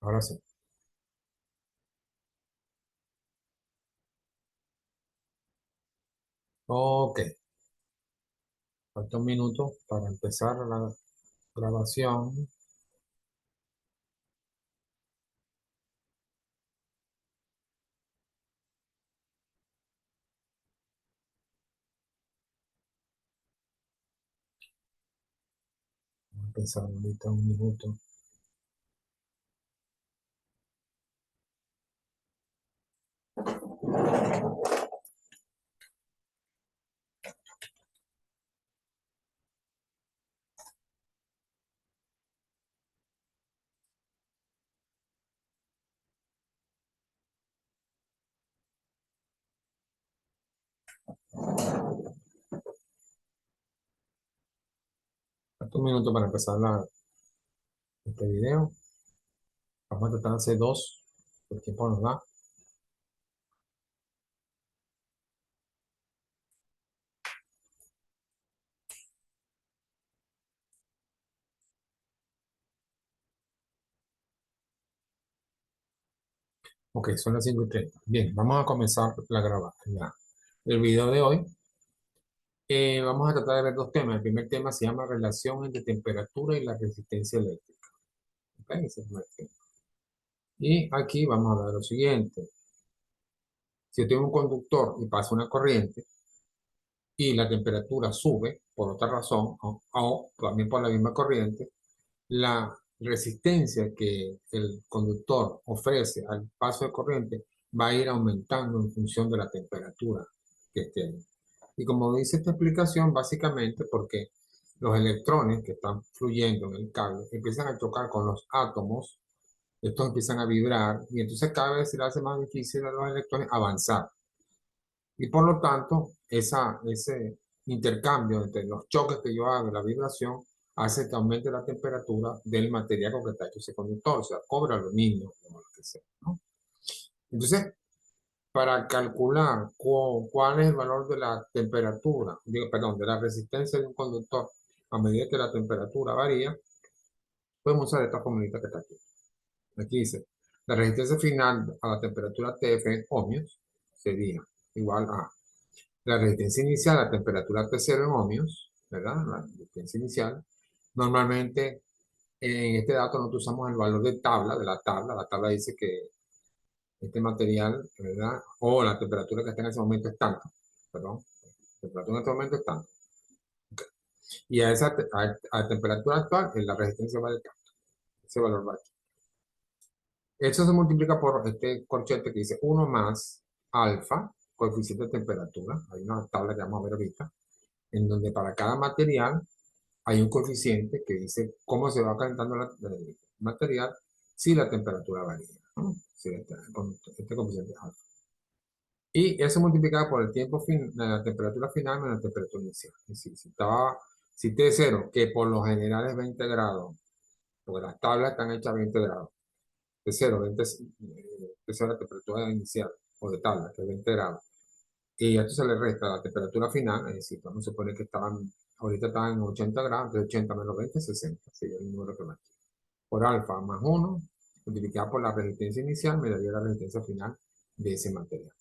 Ahora sí. Ok. Falta un minuto para empezar la grabación. Vamos a empezar ahorita un minuto. Falta un minuto para empezar este video. Vamos a tratar de hacer dos. El tiempo nos da. Ok, son las 5:30. Bien, vamos a comenzar la grabación. El video de hoy. Vamos a tratar de ver dos temas. El primer tema se llama relación entre temperatura y la resistencia eléctrica. Ok, ese es el primer tema. Y aquí vamos a ver lo siguiente. Si yo tengo un conductor y pasa una corriente, y la temperatura sube por otra razón o también por la misma corriente, la resistencia que el conductor ofrece al paso de corriente va a ir aumentando en función de la temperatura que esté ahí. Y como dice esta explicación, básicamente porque los electrones que están fluyendo en el cable empiezan a chocar con los átomos, estos empiezan a vibrar y entonces cada vez se le hace más difícil a los electrones avanzar. Y por lo tanto, ese intercambio entre los choques que yo hago y la vibración hace que aumente la temperatura del material con que está hecho ese conductor, o sea, cobre, aluminio o lo que sea, ¿no? Entonces, para calcular cuál es el valor de la temperatura, digo, perdón, de la resistencia de un conductor a medida que la temperatura varía, podemos usar esta formulita que está aquí. Aquí dice, la resistencia final a la temperatura TF ohmios sería igual a la resistencia inicial a temperatura T0 en ohmios, ¿verdad? La resistencia inicial. Normalmente en este dato nosotros usamos el valor de tabla, de la tabla. La tabla dice que este material, ¿verdad? O la temperatura que está en ese momento es tanto, perdón. La temperatura en este momento es tanto. Y a temperatura actual, la resistencia vale tanto. Ese valor vale. Eso se multiplica por este corchete que dice 1 más alfa, coeficiente de temperatura. Hay una tabla que vamos a ver ahorita, en donde para cada material hay un coeficiente que dice cómo se va calentando el material si la temperatura varía, ¿no? Si este coeficiente es alfa. Y eso multiplicado por el tiempo la temperatura final menos la temperatura inicial. Es decir, si T0, que por lo general es 20 grados, porque las tablas están hechas a 20 grados, T0, T0 la temperatura inicial, o de tabla, que es 20 grados, y a esto se le resta la temperatura final, es decir, vamos a suponer que ahorita estaban en 80 grados, de 80 menos 20, 60, sería el número que va aquí. Por alfa más 1, multiplicado por la resistencia inicial, me daría la resistencia final de ese material.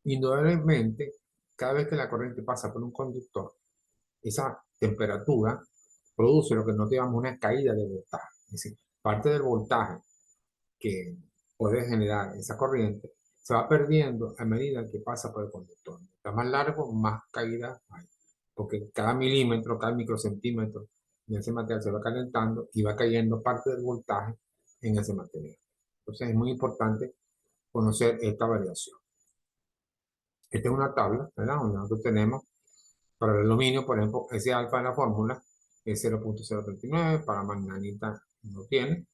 Indudablemente, cada vez que la corriente pasa por un conductor, esa temperatura produce lo que nosotros llamamos una caída de voltaje. Es decir, parte del voltaje que puede generar esa corriente se va perdiendo a medida que pasa por el conductor. Está más largo, más caída hay. Porque cada milímetro, cada microcentímetro de ese material se va calentando y va cayendo parte del voltaje en ese material. Entonces es muy importante conocer esta variación. Esta es una tabla, ¿verdad? Donde nosotros tenemos para el aluminio, por ejemplo, ese alfa en la fórmula es 0.039, para manganita no tiene,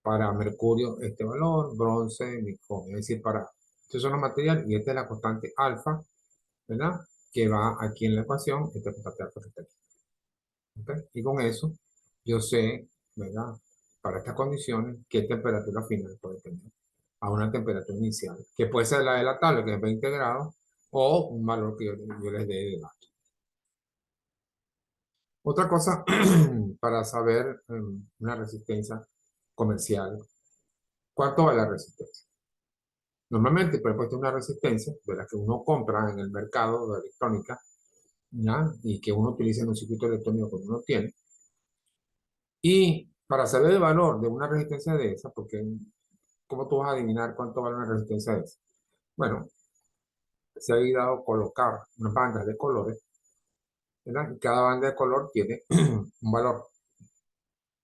para mercurio este valor, bronce, micromio, es decir, estos son los materiales y esta es la constante alfa, ¿verdad? Que va aquí en la ecuación, esta constante alfa que está aquí. ¿Okay? Y con eso yo sé, ¿verdad? Para estas condiciones, qué temperatura final puede tener a una temperatura inicial, que puede ser la de la tabla, que es 20 grados, o un valor que yo les dé de dato. Otra cosa para saber una resistencia comercial, ¿cuánto vale la resistencia? Normalmente, por ejemplo, una resistencia de la que uno compra en el mercado de electrónica, ¿ya? Y que uno utiliza en un circuito electrónico que uno tiene. Y para saber el valor de una resistencia de esa, porque ¿cómo tú vas a adivinar cuánto vale una resistencia de esa? Bueno, se ha ayudado a colocar unas bandas de colores, ¿verdad? Y cada banda de color tiene un valor.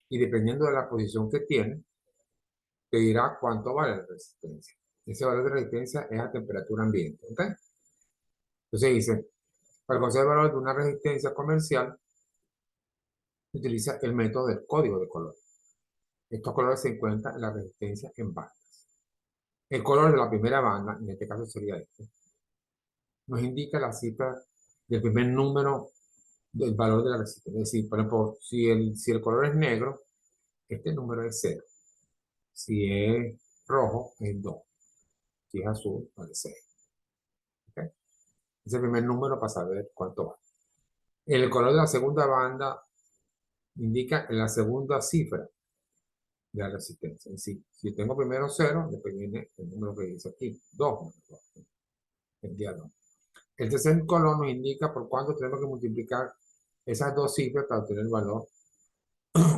Y dependiendo de la posición que tiene, te dirá cuánto vale la resistencia. Ese valor de resistencia es a temperatura ambiente, ¿ok? Entonces dice, para conocer el valor de una resistencia comercial, se utiliza el método del código de color. Estos colores se encuentran en la resistencia en bandas. El color de la primera banda, en este caso sería este, nos indica la cifra del primer número del valor de la resistencia. Es decir, por ejemplo, si el color es negro, este número es 0. Si es rojo, es 2. Si es azul, vale 6. ¿Okay? Es el primer número para saber cuánto va. El color de la segunda banda indica la segunda cifra de la resistencia. Es decir, si tengo primero 0, después viene el número que dice aquí, 2. El día 2. El tercer color nos indica por cuánto tenemos que multiplicar esas dos cifras para obtener el valor.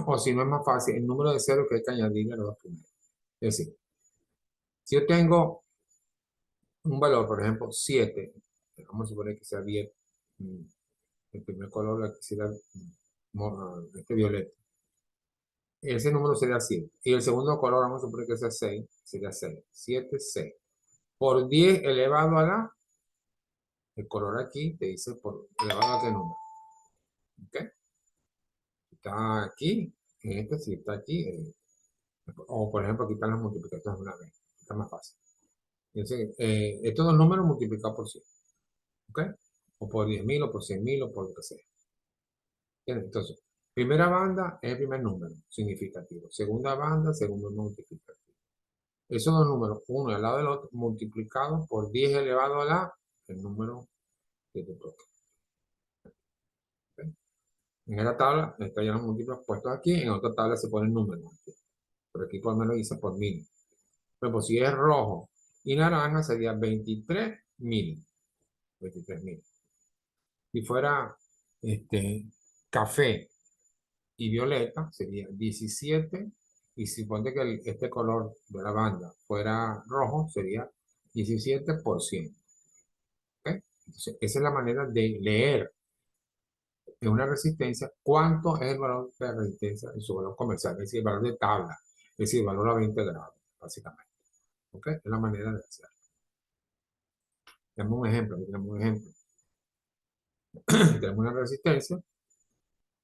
O si no es más fácil, el número de ceros que hay que añadirle a los dos primeros. Es decir, si yo tengo un valor, por ejemplo, 7, vamos a suponer que sea 10, el primer color que será este violeta. Ese número sería 7. Y el segundo color, vamos a suponer que sea 6, sería 6. 7, 6. Por 10 elevado a la, el color aquí te dice por elevado a qué número. ¿Ok? Está aquí, en este sí está aquí. O por ejemplo, quitar las multiplicaciones de una vez. Está más fácil. Entonces, estos dos números multiplicados por 100. ¿Ok? O por 10.000, o por 100.000, o por lo que sea. Entonces, primera banda es el primer número significativo. Segunda banda, segundo multiplicativo. Esos dos números, uno al lado del otro, multiplicados por 10 elevado a la, el número que te toca. ¿Ok? En esta tabla, están ya los múltiplos puestos aquí. En otra tabla se ponen números aquí. Por aquí por lo menos dice por 1000. Pero si es rojo y naranja sería 23.000. 23.000. Si fuera café y violeta sería 17. Y si ponte que este color de la banda fuera rojo, sería 17%. ¿Ok? Entonces, esa es la manera de leer en una resistencia cuánto es el valor de la resistencia en su valor comercial, es decir, el valor de tabla, es decir, el valor a 20 grados, básicamente. ¿Ok? Es la manera de hacerlo. Tenemos un ejemplo, aquí tenemos un ejemplo. Tenemos una resistencia,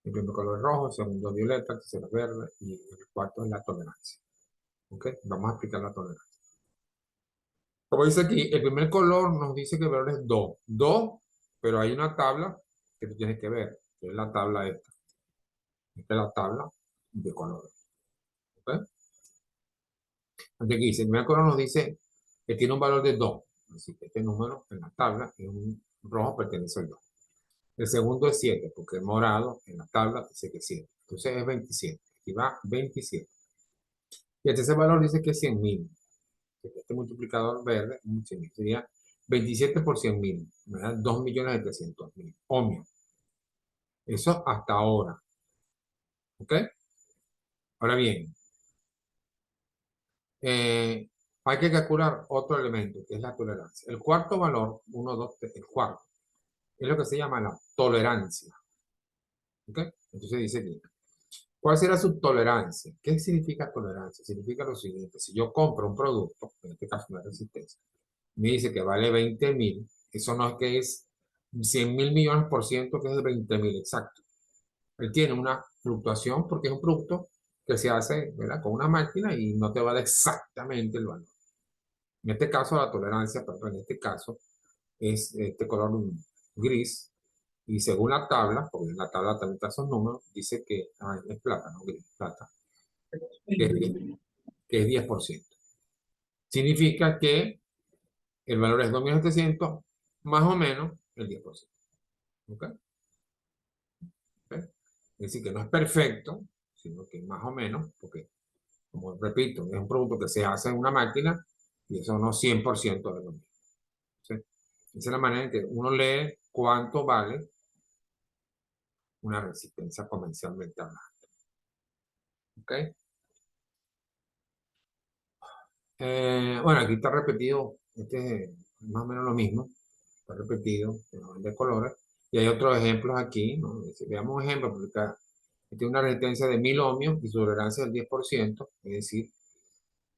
el primer color es rojo, el segundo es violeta, el tercero es verde y el cuarto es la tolerancia. ¿Ok? Vamos a explicar la tolerancia. Como dice aquí, el primer color nos dice que el valor es 2. 2, pero hay una tabla que tú tienes que ver, que es la tabla esta. Esta es la tabla de colores. ¿Ok? Antes que dice, el primer color nos dice que tiene un valor de 2. Así que este número en la tabla es un rojo, pertenece al 2. El segundo es 7, porque el morado en la tabla dice que es 7. Entonces es 27. Aquí va 27. Y el tercer valor dice que es 100.000. Este multiplicador verde sería 27 por 100.000. Me da 2.300.000 ohmios. Eso hasta ahora. ¿Ok? Ahora bien, eh, hay que calcular otro elemento, que es la tolerancia. El cuarto valor, 1, 2, 3, el cuarto, es lo que se llama la tolerancia. ¿Ok? Entonces dice aquí, ¿cuál será su tolerancia? ¿Qué significa tolerancia? Significa lo siguiente, si yo compro un producto, en este caso una resistencia, me dice que vale 20.000, eso no es que es 100.000 millones por ciento, que es 20.000, exacto. Él tiene una fluctuación porque es un producto que se hace, ¿verdad?, con una máquina y no te va a dar exactamente el valor. En este caso, la tolerancia, perdón, en este caso, es este color gris. Y según la tabla, porque en la tabla también están esos números, dice que es plata, no gris, plata, que es 10, que es 10%. Significa que el valor es 2.700.000, más o menos el 10%. ¿Ok? ¿Ok? Es decir, que no es perfecto, sino que más o menos, porque como repito, es un producto que se hace en una máquina y eso no 100% de lo mismo. ¿Sí? Esa es la manera en que uno lee cuánto vale una resistencia comercialmente hablando. ¿Ok? Bueno, aquí está repetido, este es más o menos lo mismo, está repetido, de colores. Y hay otros ejemplos aquí, ¿no? Si veamos un ejemplo, porque acá tiene una resistencia de 1000 ohmios y su tolerancia es del 10%, es decir,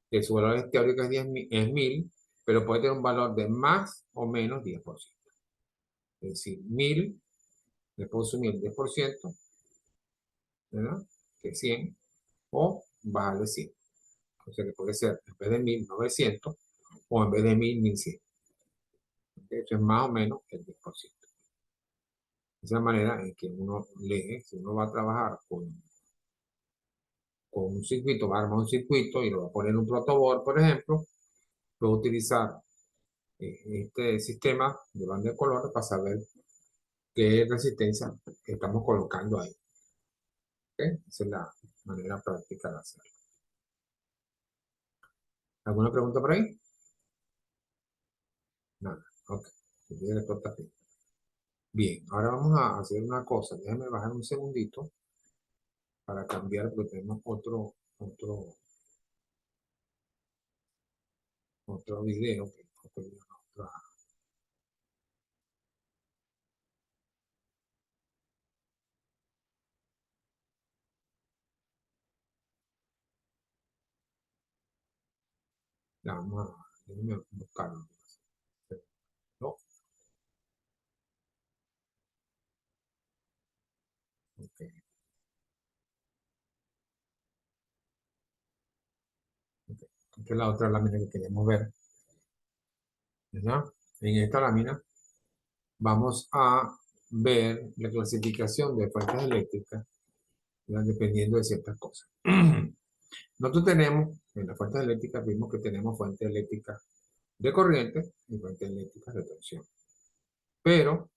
que su valor teórico es, 1000, pero puede tener un valor de más o menos 10%. Es decir, 1000 le puedo sumir el 10%, ¿verdad? Que es 100, o bajarle 100. O sea que puede ser en vez de 1000, 900, o en vez de 1000, 1100. Eso es más o menos el 10%. De esa manera en que uno lee, si uno va a trabajar con un circuito, va a armar un circuito y lo va a poner en un protoboard, por ejemplo, puede utilizar este sistema de banda de colores para saber qué resistencia estamos colocando ahí. ¿Okay? Esa es la manera práctica de hacerlo. ¿Alguna pregunta por ahí? Nada. Ok. Bien, ahora vamos a hacer una cosa. Déjame bajar un segundito para cambiar porque tenemos otro video. Ya, déjame buscarlo. No, ok. Esta es la otra lámina que queremos ver, ¿verdad? En esta lámina vamos a ver la clasificación de fuentes eléctricas, ¿verdad? Dependiendo de ciertas cosas. Nosotros tenemos, en las fuentes eléctricas, vimos que tenemos fuentes eléctricas de corriente y fuentes eléctricas de tensión. Pero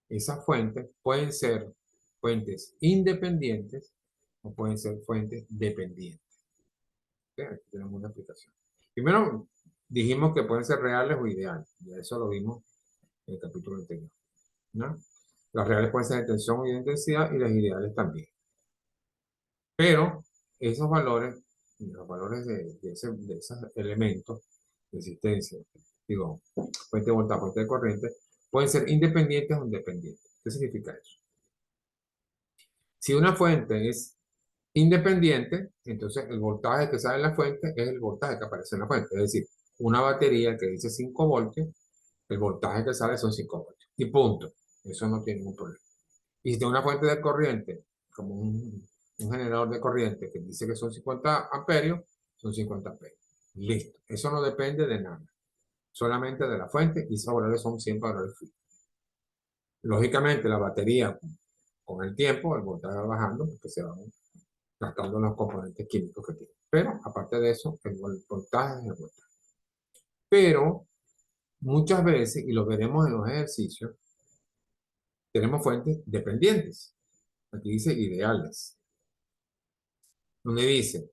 esas fuentes pueden ser fuentes independientes o pueden ser fuentes dependientes. ¿Okay? Aquí tenemos una aplicación. Primero, dijimos que pueden ser reales o ideales. Y eso lo vimos en el capítulo anterior, ¿no? Las reales pueden ser de tensión y de intensidad y las ideales también. Pero esos valores, los valores de esos elementos de existencia, digo, fuente de voltaje, fuente de corriente, pueden ser independientes o independientes. ¿Qué significa eso? Si una fuente es independiente, entonces el voltaje que sale en la fuente es el voltaje que aparece en la fuente. Es decir, una batería que dice 5 voltios, el voltaje que sale son 5 voltios. Y punto. Eso no tiene ningún problema. Y si tengo una fuente de corriente, como un generador de corriente que dice que son 50 amperios, son 50 amperios. Listo. Eso no depende de nada. Solamente de la fuente y esos valores son siempre valores fijos. Lógicamente, la batería, con el tiempo, el voltaje va bajando porque se van gastando los componentes químicos que tiene. Pero, aparte de eso, el voltaje es el voltaje. Pero, muchas veces, y lo veremos en los ejercicios, tenemos fuentes dependientes. Aquí dice ideales. Donde dice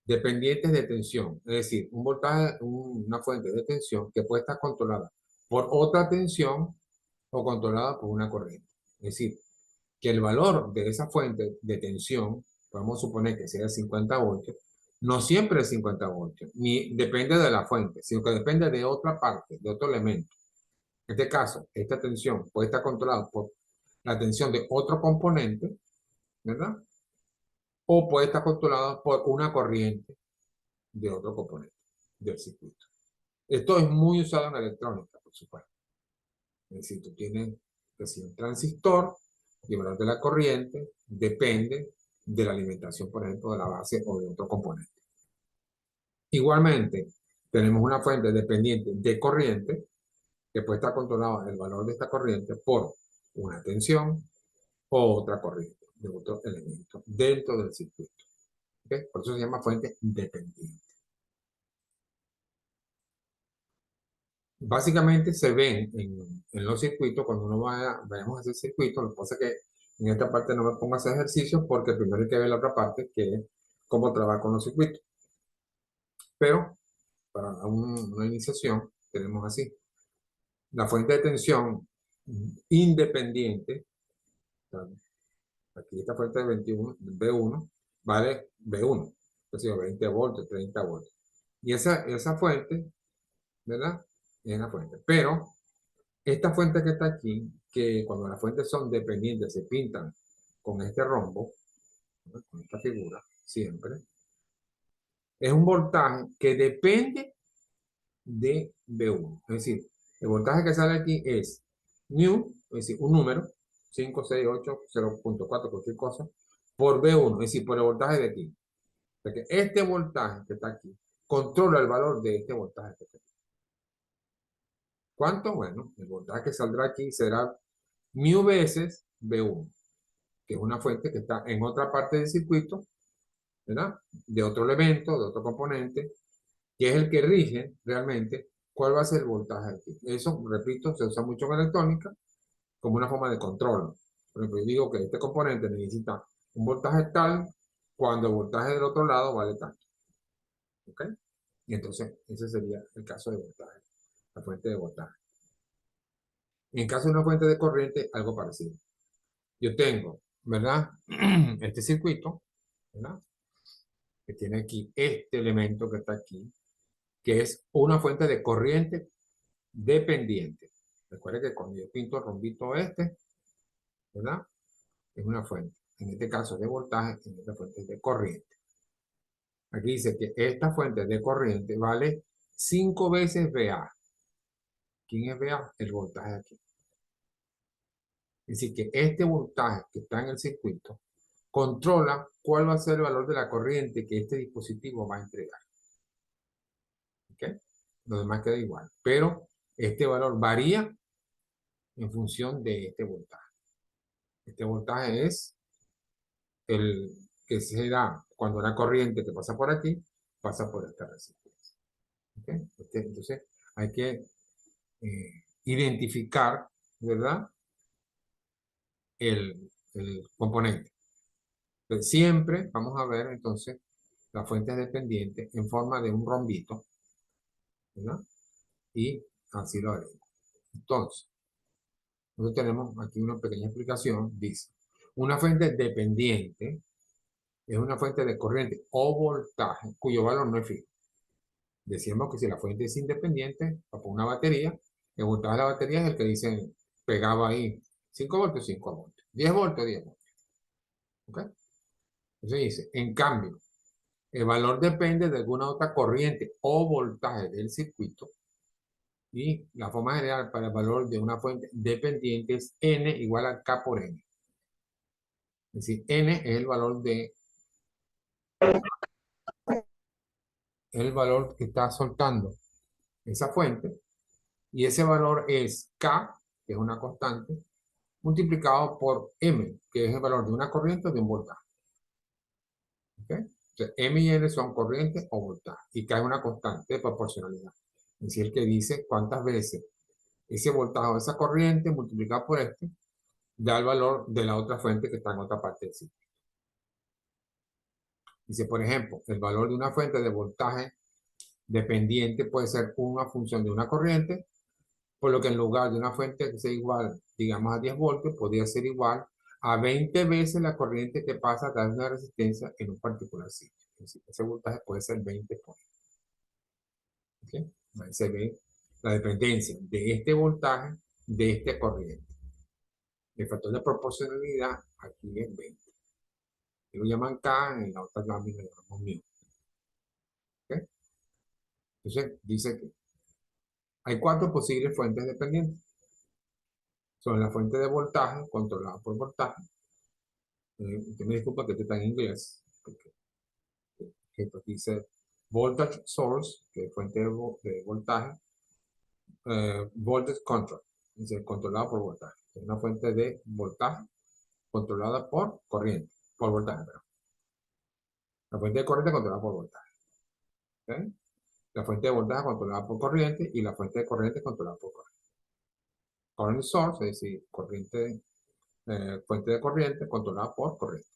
dependientes de tensión, es decir, un voltaje, una fuente de tensión que puede estar controlada por otra tensión o controlada por una corriente. Es decir, que el valor de esa fuente de tensión, podemos suponer que sea 50 voltios, no siempre es 50 voltios, ni depende de la fuente, sino que depende de otra parte, de otro elemento. En este caso, esta tensión puede estar controlada por la tensión de otro componente, ¿verdad? O puede estar controlada por una corriente de otro componente del circuito. Esto es muy usado en la electrónica, por supuesto. Es decir, tú tienes un transistor y el valor de la corriente depende de la alimentación, por ejemplo, de la base o de otro componente. Igualmente, tenemos una fuente dependiente de corriente que puede estar controlada el valor de esta corriente por una tensión o otra corriente de otro elemento dentro del circuito. ¿Okay? Por eso se llama fuente dependiente. Básicamente se ven en los circuitos, cuando uno vayamos a hacer circuitos, lo que pasa es que en esta parte no me pongo a hacer ejercicio porque primero hay que ver la otra parte, que es cómo trabaja con los circuitos. Pero para una iniciación tenemos así. La fuente de tensión independiente, aquí esta fuente de 21, B1, vale B1, es decir, 20 voltios, 30 voltios. Y esa fuente, ¿verdad? Es la fuente. Pero esta fuente que está aquí, que cuando las fuentes son dependientes se pintan con este rombo, ¿no? Con esta figura, siempre, es un voltaje que depende de B1. Es decir, el voltaje que sale aquí es mu, es decir, un número, 5, 6, 8, 0.4, cualquier cosa, por B1, es decir, por el voltaje de aquí. O sea que este voltaje que está aquí controla el valor de este voltaje que está aquí. ¿Cuánto? Bueno, el voltaje que saldrá aquí será mu veces B1, que es una fuente que está en otra parte del circuito, ¿verdad? De otro elemento, de otro componente, que es el que rige realmente cuál va a ser el voltaje aquí. Eso, repito, se usa mucho en electrónica como una forma de control. Por ejemplo, yo digo que este componente necesita un voltaje tal cuando el voltaje del otro lado vale tanto. ¿Ok? Y entonces, ese sería el caso de voltaje, la fuente de voltaje. En caso de una fuente de corriente, algo parecido. Yo tengo, ¿verdad? Este circuito, ¿verdad? Que tiene aquí este elemento que está aquí, que es una fuente de corriente dependiente. Recuerden que cuando yo pinto el rombito este, ¿verdad? Es una fuente. En este caso de voltaje, en esta fuente de corriente. Aquí dice que esta fuente de corriente vale 5 veces VA. ¿Quién es VA? El voltaje aquí. Es decir, que este voltaje que está en el circuito controla cuál va a ser el valor de la corriente que este dispositivo va a entregar. ¿Ok? Lo demás queda igual. Pero este valor varía en función de este voltaje. Este voltaje es el que se da cuando la corriente que pasa por aquí pasa por esta resistencia. ¿Okay? Entonces hay que identificar, ¿verdad? El componente. Entonces, siempre vamos a ver entonces la fuente dependiente en forma de un rombito, ¿verdad? Y así lo haremos. Entonces, nosotros tenemos aquí una pequeña explicación. Dice, una fuente dependiente es una fuente de corriente o voltaje cuyo valor no es fijo. Decíamos que si la fuente es independiente, o por una batería, el voltaje de la batería es el que dicen pegado ahí, 5 voltios, 5 voltios, 10 voltios, 10 voltios. ¿Ok? Entonces dice, en cambio, el valor depende de alguna otra corriente o voltaje del circuito y la forma general para el valor de una fuente dependiente es N igual a K por N. Es decir, N es el valor que está soltando esa fuente y ese valor es K, que es una constante, multiplicado por M, que es el valor de una corriente o de un voltaje. ¿Ok? Entonces, M y N son corrientes o voltaje y K es una constante de proporcionalidad. Es decir, que dice cuántas veces ese voltaje o esa corriente multiplicado por este da el valor de la otra fuente que está en otra parte del ciclo. Dice, por ejemplo, el valor de una fuente de voltaje dependiente puede ser una función de una corriente, por lo que en lugar de una fuente que sea igual, digamos, a 10 voltios, podría ser igual a 20 veces la corriente que pasa a través de una resistencia en un particular sitio. Es decir, ese voltaje puede ser 20 por. ¿Okay? Ahí se ve la dependencia de este voltaje de esta corriente. El factor de proporcionalidad aquí es 20. Y lo llaman K, en la otra lámina lo llamamos mu. ¿Okay? Entonces, dice que hay 4 posibles fuentes dependientes. Son la fuente de voltaje, controlada por voltaje. Usted me disculpa que esto está en inglés, porque esto dice voltage source, que es fuente de voltaje, voltage control, es decir, controlada por voltaje. Es una fuente de voltaje controlada por corriente, por voltaje, perdón. La fuente de corriente controlada por voltaje. ¿Okay? La fuente de voltaje controlada por corriente y la fuente de corriente controlada por corriente. Current source, es decir, fuente de corriente controlada por corriente.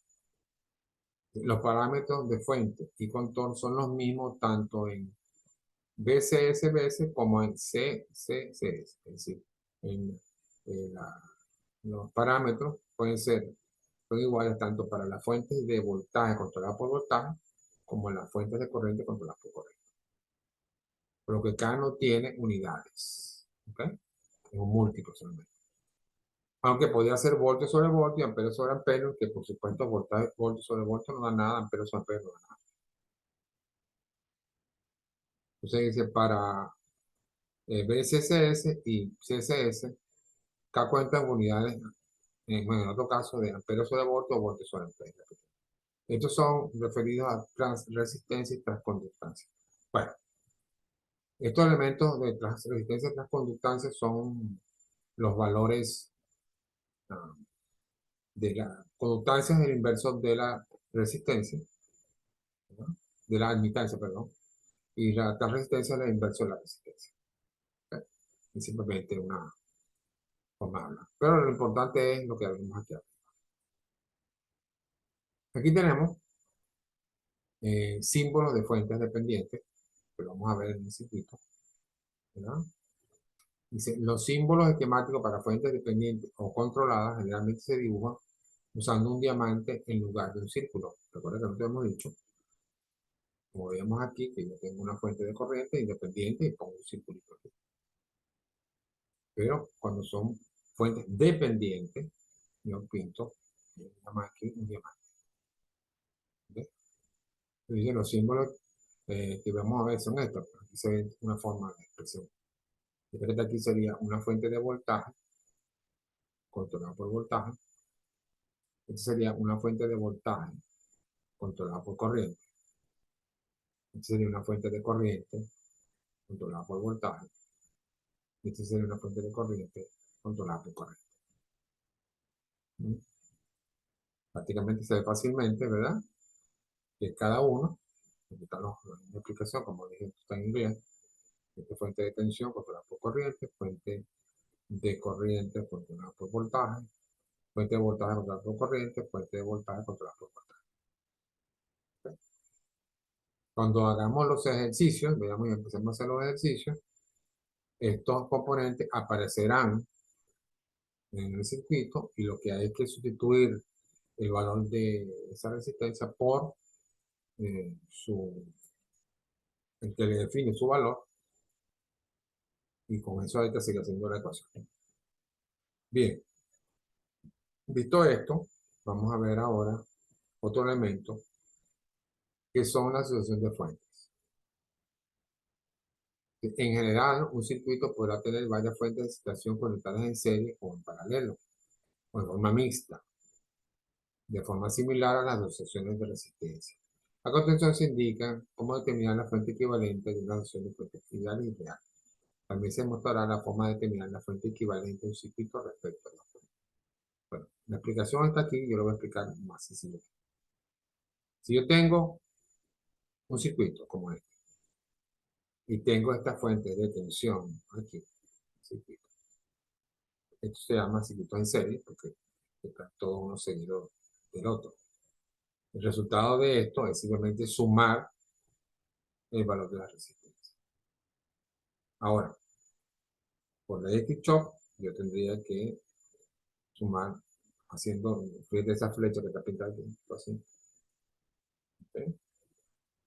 Los parámetros de fuente y control son los mismos tanto en BCS como en CCCS. Es decir, en, los parámetros son iguales tanto para las fuentes de voltaje controladas por voltaje como las fuentes de corriente controladas por corriente. Por lo que cada no tiene unidades. ¿Ok? Es un múltiplo solamente. Aunque podría ser voltio sobre voltio, amperio sobre amperio, que por supuesto voltio sobre voltio no da nada, amperio sobre amperio no da nada. Entonces dice para BCSS y CSS, cada cuenta en unidades, bueno, en otro caso, de amperio sobre voltio o voltio sobre amperio. Estos son referidos a resistencia y transconductancia. Bueno, estos elementos de resistencia y transconductancia son los valores ah, de la conductancia es el inverso de la resistencia, ¿no? De la admitancia, perdón, y la resistencia es el inverso de la resistencia. ¿Ok? Es simplemente una forma de hablar. Pero lo importante es lo que vemos aquí. Aquí tenemos símbolos de fuentes dependientes, que vamos a ver en el circuito, ¿verdad? Dice, los símbolos esquemáticos para fuentes dependientes o controladas generalmente se dibujan usando un diamante en lugar de un círculo. Recuerda que no te hemos dicho, como vemos aquí, que yo tengo una fuente de corriente independiente y pongo un circulito aquí. Pero cuando son fuentes dependientes, yo pinto aquí un diamante. ¿Okay? Entonces, los símbolos que vamos a ver son estos. Aquí se ve una forma de expresión. Esta aquí sería una fuente de voltaje controlada por voltaje. Esta sería una fuente de voltaje controlada por corriente. Esta sería una fuente de corriente controlada por voltaje. Esta sería una fuente de corriente controlada por corriente. ¿Mm? Prácticamente se ve fácilmente, ¿verdad? Que cada uno, aquí está la explicación, como dije, está en inglés. Esta fuente de tensión controlada por corriente, fuente de corriente controlada por voltaje, fuente de voltaje controlada por corriente, fuente de voltaje controlada por voltaje. Cuando hagamos los ejercicios, veamos y empecemos a hacer los ejercicios, estos componentes aparecerán en el circuito y lo que hay es que sustituir el valor de esa resistencia por eh, su, el que le define su valor y con eso hay que seguir haciendo la ecuación. Bien, visto esto, vamos a ver ahora otro elemento que son la asociación de fuentes. En general, un circuito podrá tener varias fuentes de excitación conectadas en serie o en paralelo, o en forma mixta, de forma similar a las asociaciones de resistencia. A continuación se indica cómo determinar la fuente equivalente de una asociación de fuentes ideal y real. También se mostrará la forma de determinar la fuente equivalente de un circuito respecto a la fuente. Bueno, la explicación está aquí, yo lo voy a explicar más sencillo. Si yo tengo un circuito como este y tengo esta fuente de tensión aquí, circuito. Esto se llama circuito en serie porque está todo uno seguido del otro. El resultado de esto es simplemente sumar el valor de la resistencia. Ahora, por ley de Kirchhoff, yo tendría que sumar haciendo, fíjate esa flecha que está pintada aquí, así. ¿Okay?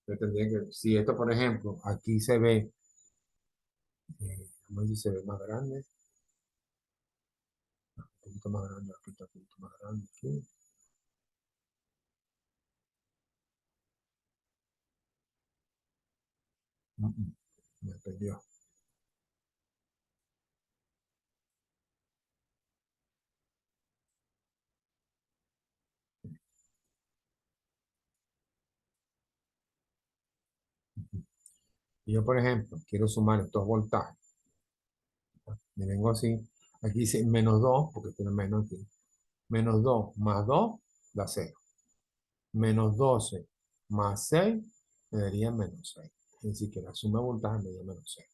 Yo tendría que, si esto, por ejemplo, aquí se ve, vamos a ver si se ve más grande, un poquito más grande, aquí está un poquito más grande, aquí. Me perdió. Y yo, por ejemplo, quiero sumar estos voltajes. Me vengo así. Aquí dice -2, porque tiene menos aquí. -2 más 2 da 0. -12 más 6 me daría -6. Es decir, que la suma de voltaje me daría -6.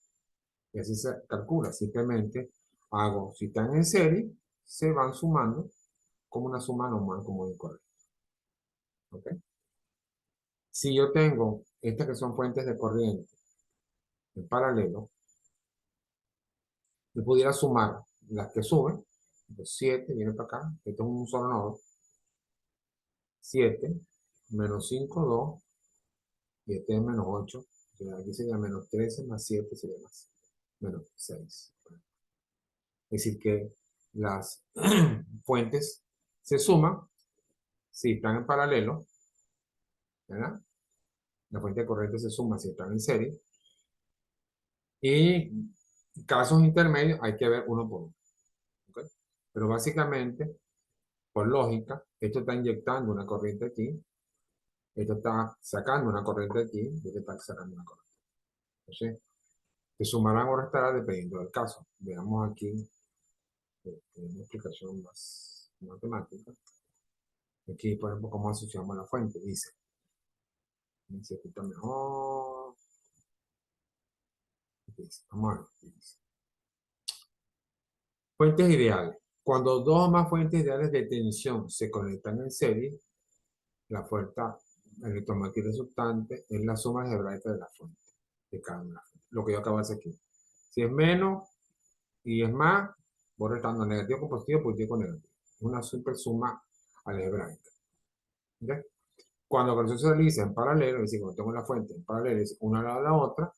Y así se calcula. Simplemente hago, si están en serie, se van sumando como una suma normal, como de corriente. ¿Ok? Si yo tengo estas que son fuentes de corriente en paralelo, yo pudiera sumar las que suben, los 7 viene para acá, esto es un solo nodo, 7 menos 5 2 y este es menos 8, aquí sería menos 13 más 7 sería más menos 6. Es decir que las fuentes se suman si están en paralelo, ¿verdad? La fuente de corriente se suma si están en serie. Y casos intermedios hay que ver uno por uno. ¿Okay? Pero básicamente, por lógica, esto está inyectando una corriente aquí, esto está sacando una corriente aquí, y esto está sacando una corriente. Entonces, se sumarán o restarán dependiendo del caso. Veamos aquí una explicación más matemática. Aquí, por ejemplo, cómo asociamos la fuente. Dice, se escucha mejor. Dice, vamos a ver. Dice, fuentes ideales. Cuando dos o más fuentes ideales de tensión se conectan en serie, la fuerza electromagnética resultante es la suma algebraica de la fuente, de cada una. Lo que yo acabo de hacer aquí. Si es menos y es más, voy restando negativo con positivo, positivo con negativo. Una super suma algebraica. ¿Okay? Cuando la operación se realiza en paralelo, es decir, cuando tengo la fuente en paralelo, es una al lado de la otra,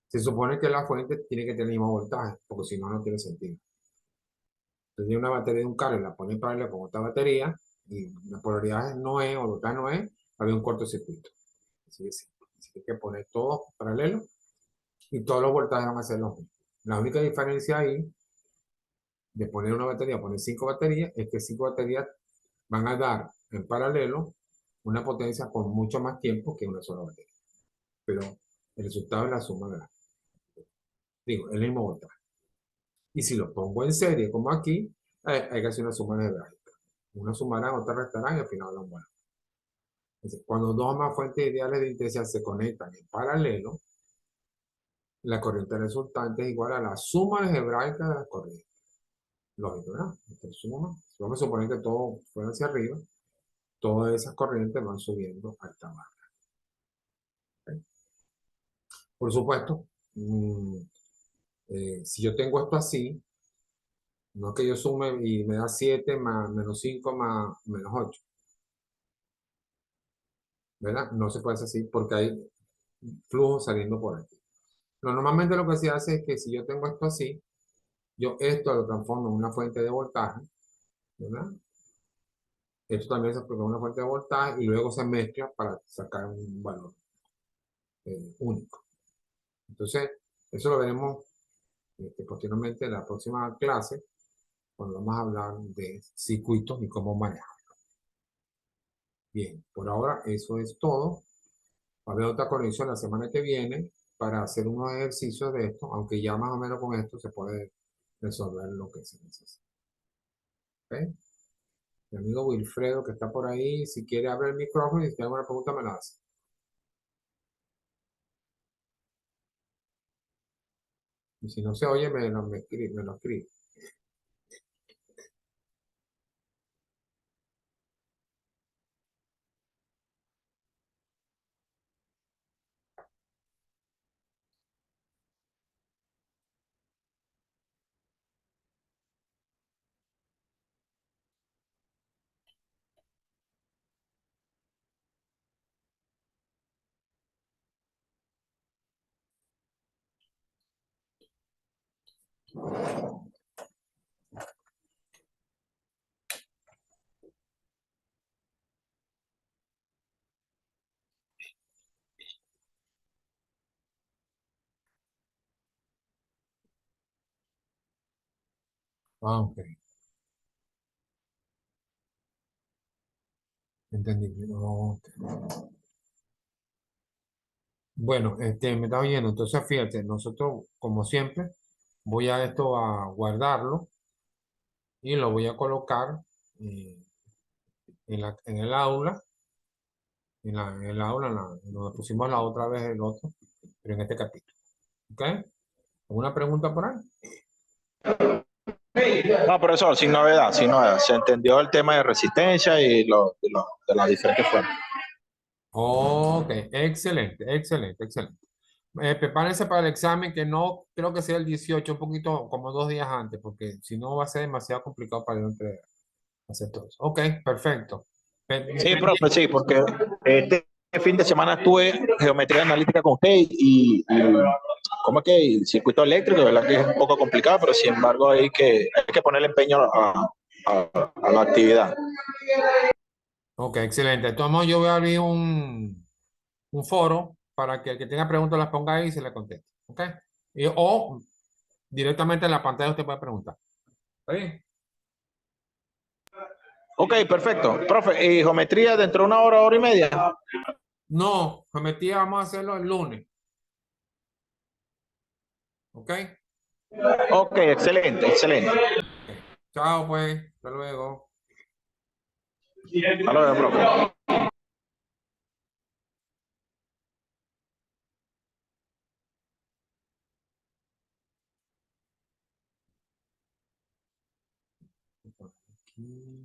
se supone que la fuente tiene que tener el mismo voltaje, porque si no, no tiene sentido. Entonces, una batería de un carro y la pone en paralelo con otra batería, y la polaridad no es, o el voltaje no es, había un cortocircuito. Así que sí. Así que hay que poner todo paralelo y todos los voltajes van a ser los mismos. La única diferencia ahí de poner una batería, poner 5 baterías, es que 5 baterías van a dar en paralelo una potencia por mucho más tiempo que una sola batería. Pero el resultado es la suma de las. Digo, el mismo voltaje. Y si lo pongo en serie, como aquí, hay que hacer una suma algebraica. Una sumarán, otra restarán y al final dan bueno. Entonces, cuando dos o más fuentes ideales de intensidad se conectan en paralelo, la corriente resultante es igual a la suma algebraica de las corrientes. Lógico, ¿verdad? Entonces, suma. Vamos a suponer que todo fuera hacia arriba, todas esas corrientes van subiendo al tamaño. ¿Okay? Por supuesto, si yo tengo esto así, no es que yo sume y me da 7 más menos 5 más menos 8, ¿verdad? No se puede hacer así porque hay flujo saliendo por aquí. Normalmente lo que se hace es que si yo tengo esto así, yo esto lo transformo en una fuente de voltaje, ¿verdad? Esto también se aplica a una fuente de voltaje y luego se mezcla para sacar un valor único. Entonces, eso lo veremos posteriormente en la próxima clase, cuando vamos a hablar de circuitos y cómo manejarlo. Bien, por ahora eso es todo. Va a haber otra conexión la semana que viene para hacer unos ejercicios de esto, aunque ya más o menos con esto se puede resolver lo que se necesita. ¿Okay? Mi amigo Wilfredo, que está por ahí, si quiere abrir el micrófono y si tiene alguna pregunta, me la hace. Y si no se oye, me lo escribe. Ah, ok. Entendí. Ok. Bueno, me está oyendo. Entonces, fíjate, nosotros, como siempre, voy a esto a guardarlo y lo voy a colocar eh, en el aula, en el aula, donde pusimos la otra vez el otro, pero en este capítulo. ¿Ok? ¿Alguna pregunta por ahí? No, profesor, sin novedad, sin novedad. Se entendió el tema de resistencia y de las diferentes fuentes. Ok, excelente, excelente, excelente. Prepárense para el examen que no creo que sea el 18, un poquito como 2 días antes, porque si no va a ser demasiado complicado para yo hacer todo eso. Ok, perfecto. Sí, profe, sí, porque este fin de semana estuve geometría analítica con usted ¿cómo es que el circuito eléctrico? De verdad que es un poco complicado, pero sin embargo hay que ponerle empeño a la actividad. Ok, excelente. Entonces yo voy a abrir un foro para que el que tenga preguntas las ponga ahí y se le conteste. Ok. O directamente en la pantalla usted puede preguntar. ¿Está bien? Ok, perfecto. Profe, ¿y geometría dentro de una hora, hora y media? No, prometí, vamos a hacerlo el lunes. Ok. Ok, excelente, excelente. Ok. Chao, pues. Hasta luego. Hasta luego, profe. Aquí.